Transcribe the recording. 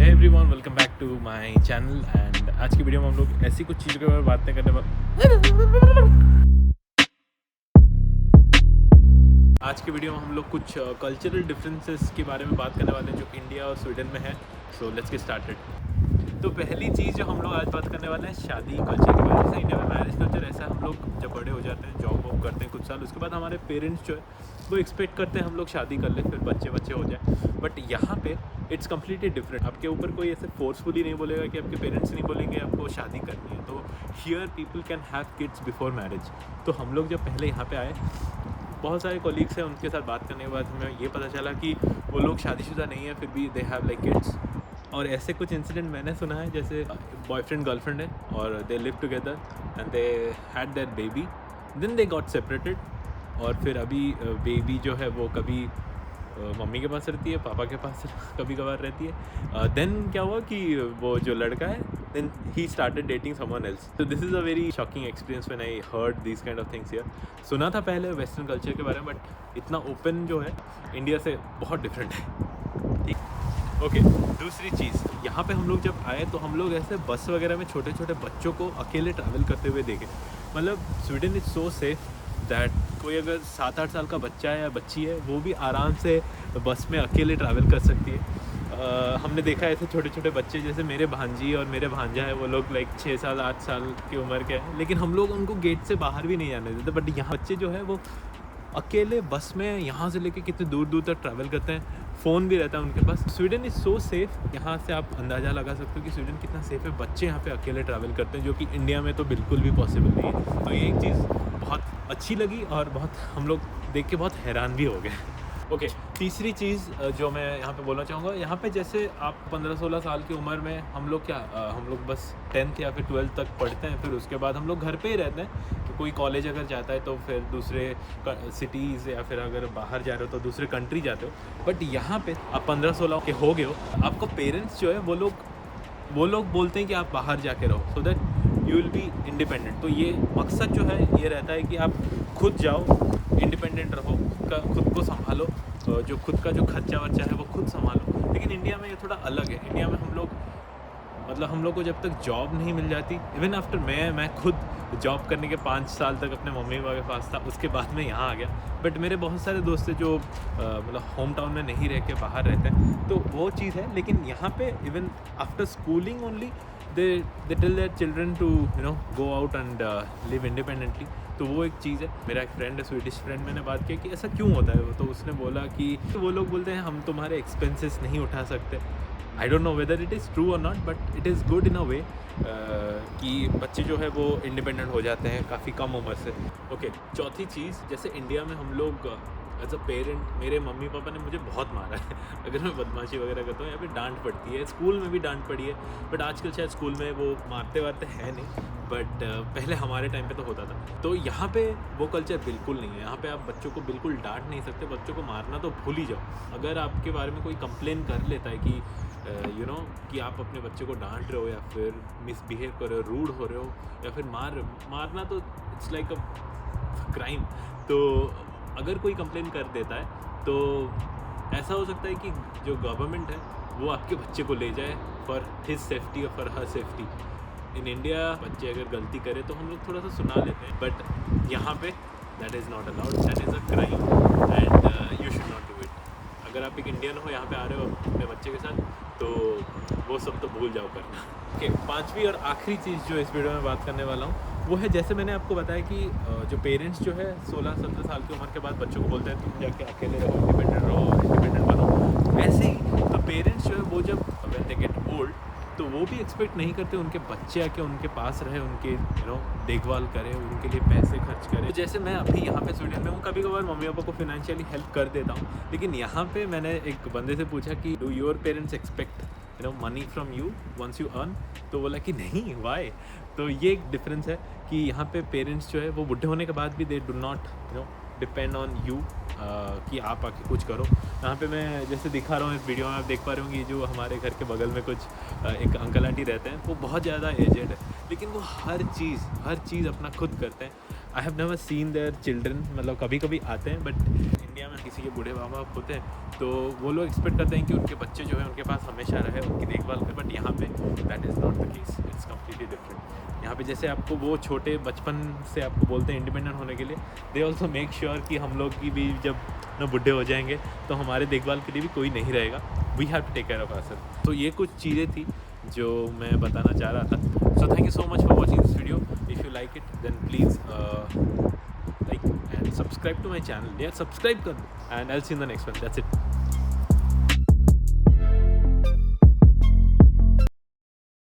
Everyone, welcome back to my channel. And आज की video में हम लोग ऐसी कुछ चीज़ों के बारे में बातें करने वाले। आज की वीडियो में हम लोग कुछ कल्चरल डिफरेंसेस के बारे में बात करने वाले हैं जो इंडिया और स्वीडन में है। So let's get started. तो पहली चीज़ जो हम लोग आज बात करने वाले हैं शादी कल्चर के बारे में। जैसे इंडिया में मैरिज कल्चर ऐसा है, हम लोग जब बड़े हो जाते हैं, जॉब वॉब करते हैं कुछ साल, उसके बाद हमारे पेरेंट्स जो है वो एक्सपेक्ट करते हैं हम लोग शादी कर लें, फिर बच्चे हो जाए। बट यहाँ पे इट्स कम्प्लीटली डिफरेंट। आपके ऊपर कोई ऐसे फोर्सफुली नहीं बोलेगा कि आपके पेरेंट्स नहीं बोलेंगे आपको शादी करनी है। तो here people can have kids before marriage. तो हम लोग जब पहले यहाँ पे आए, बहुत सारे कोलीग्स हैं, उनके साथ बात करने के बाद हमें ये पता चला कि वो लोग शादीशुदा नहीं है, फिर भी दे हैव लाइक किड्स। और ऐसे कुछ इंसिडेंट मैंने सुना है, जैसे बॉयफ्रेंड गर्लफ्रेंड है और they live together and they had their baby, then they got separated. और फिर अभी बेबी जो है वो कभी मम्मी के पास रहती है, पापा के पास कभी कभार रहती है। देन क्या हुआ कि वो जो लड़का है, देन ही स्टार्टेड डेटिंग समवन एल्स। तो this is a very shocking experience when I heard this kind of things here. सुना था पहले वेस्टर्न कल्चर के बारे में, बट इतना ओपन जो है इंडिया से बहुत डिफरेंट है। ठीक, ओके। दूसरी चीज़, यहाँ पे हम लोग जब आए तो हम लोग ऐसे बस वगैरह में छोटे छोटे बच्चों को अकेले ट्रैवल करते हुए देखे। मतलब Sweden is so safe that कोई अगर 7-8 साल का बच्चा है या बच्ची है, वो भी आराम से बस में अकेले ट्रैवल कर सकती है। हमने देखा ऐसे छोटे छोटे बच्चे, जैसे मेरे भांजी और मेरे भांजा है, वो लोग लाइक 6 साल 8 साल की उम्र के हैं, लेकिन हम लोग उनको गेट से बाहर भी नहीं जाने देते। बट यहाँ बच्चे जो है वो अकेले बस में यहाँ से लेके कितने दूर दूर तक ट्रैवल करते हैं, फ़ोन भी रहता है उनके पास। Sweden is so safe. यहाँ से आप अंदाज़ा लगा सकते हो कि स्वीडन कितना सेफ़ है। बच्चे यहाँ पे अकेले ट्रैवल करते हैं, जो कि इंडिया में तो बिल्कुल भी पॉसिबल नहीं है। तो ये एक चीज़ बहुत अच्छी लगी और बहुत हम लोग देख के बहुत हैरान भी हो गए। ओके, तीसरी चीज़ जो मैं यहाँ पे बोलना चाहूँगा, यहाँ पे जैसे आप 15-16 साल की उम्र में हम लोग हम लोग बस 10th या फिर 12th तक पढ़ते हैं, फिर उसके बाद हम लोग घर पे ही रहते हैं। कि कोई कॉलेज अगर जाता है तो फिर दूसरे सिटीज़ या फिर अगर बाहर जा रहे हो तो दूसरे कंट्री जाते हो। बट यहाँ पे आप 15-16 के हो गए हो, आपको पेरेंट्स जो है वो लोग बोलते हैं कि आप बाहर जाके रहो, so that you will be independent. तो ये मकसद जो है ये रहता है कि आप खुद जाओ, इंडिपेंडेंट रहो, खुद को संभालो, जो खुद का जो खर्चा वर्चा है वो खुद संभालो। लेकिन इंडिया में ये थोड़ा अलग है। इंडिया में हम लोग को जब तक जॉब नहीं मिल जाती, इवन आफ्टर मैं खुद जॉब करने के 5 साल तक अपने मम्मी पापा के पास था, उसके बाद मैं यहाँ आ गया। बट मेरे बहुत सारे दोस्त हैं जो मतलब होम टाउन में नहीं रह के बाहर रहते हैं, तो वो चीज़ है। लेकिन यहाँ पे even after schooling only they tell their children to go out and live independently। तो वो एक चीज़ है। मेरा एक फ्रेंड है, स्वीडिश फ्रेंड, मैंने बात की कि ऐसा क्यों होता है, तो उसने बोला कि वो लोग बोलते हैं हम तुम्हारे एक्सपेंसेस नहीं उठा सकते। I don't know whether it is true और not, but it is good in a way कि बच्चे जो है वो इंडिपेंडेंट हो जाते हैं काफ़ी कम उम्र से। ओके, चौथी चीज़, जैसे इंडिया में हम लोग एज अ पेरेंट, मेरे मम्मी पापा ने मुझे बहुत मारा है अगर मैं बदमाशी वगैरह करता हूँ। यहाँ पे डांट पड़ती है, स्कूल में भी डांट पड़ी है, बट आजकल शायद स्कूल में वो मारते वारते हैं नहीं, बट पहले हमारे टाइम पे तो होता था। तो यहाँ पे वो कल्चर बिल्कुल नहीं है। यहाँ पे आप बच्चों को बिल्कुल डांट नहीं सकते, बच्चों को मारना तो भूल ही जाओ। अगर आपके बारे में कोई कंप्लेन कर लेता है कि कि आप अपने बच्चे को डांट रहे हो या फिर मिसबिहेव कर रहे हो, रूड हो रहे हो या फिर मारना, तो इट्स लाइक अ क्राइम। तो अगर कोई कंप्लेन कर देता है तो ऐसा हो सकता है कि जो गवर्नमेंट है वो आपके बच्चे को ले जाए फॉर हिज सेफ्टी और for her safety. In India बच्चे अगर गलती करे तो हम लोग थोड़ा सा सुना लेते हैं, बट यहाँ पे that is not allowed, that is a crime and you should not do it. अगर आप एक इंडियन हो, यहाँ पे आ रहे हो अपने बच्चे के साथ, तो वो सब तो भूल जाओ करना। ओके, पांचवी और आखिरी चीज़ जो इस वीडियो में बात करने वाला हूँ वो है, जैसे मैंने आपको बताया कि जो पेरेंट्स जो है 16-17 साल की उम्र के बाद बच्चों को बोलते हैं तुम जाके अकेले रहो, इंडिपेंडेंट बनो। ऐसे ही तो पेरेंट्स जो है वो जब व्हेन दे गेट ओल्ड, तो वो भी एक्सपेक्ट नहीं करते उनके बच्चे आके उनके पास रहे, उनके देखभाल करे, उनके लिए पैसे खर्च करे। तो जैसे मैं अभी यहाँ पे स्वीडन में हूँ, कभी कभार मम्मी पापा को फिनेंशियली हेल्प कर देता हूँ, लेकिन यहाँ पे मैंने एक बंदे से पूछा कि do your parents expect money from you once you earn, तो बोला कि नहीं, वाई। तो ये एक डिफरेंस है कि यहाँ पे पेरेंट्स जो है वो बुढ़े होने के बाद भी they do not depend on you कि आप आके कुछ करो। यहाँ पे मैं जैसे दिखा रहा हूँ इस वीडियो में, आप देख पा रहे होंगे जो हमारे घर के बगल में कुछ एक अंकल आंटी रहते हैं, वो बहुत ज़्यादा एजेड है, लेकिन वो हर चीज़ अपना खुद करते हैं। I have never seen their children, मतलब कभी कभी आते हैं, बट इंडिया में किसी के बूढ़े माँ बाप होते हैं तो वो लोग एक्सपेक्ट करते हैं कि उनके बच्चे जो है उनके पास हमेशा रहे, उनकी देखभाल पे जैसे आपको वो छोटे बचपन से आपको बोलते हैं इंडिपेंडेंट होने के लिए, दे ऑल्सो मेक श्योर कि हम लोग की भी जब ना बुढ़े हो जाएंगे तो हमारे देखभाल के लिए भी कोई नहीं रहेगा। We have to take care of ourselves. तो ये कुछ चीज़ें थी जो मैं बताना चाह रहा था। So thank you so much for watching this video. If you like it then please like and subscribe to my channel. यार सब्सक्राइब कर दो and I will see in the next one. That's it.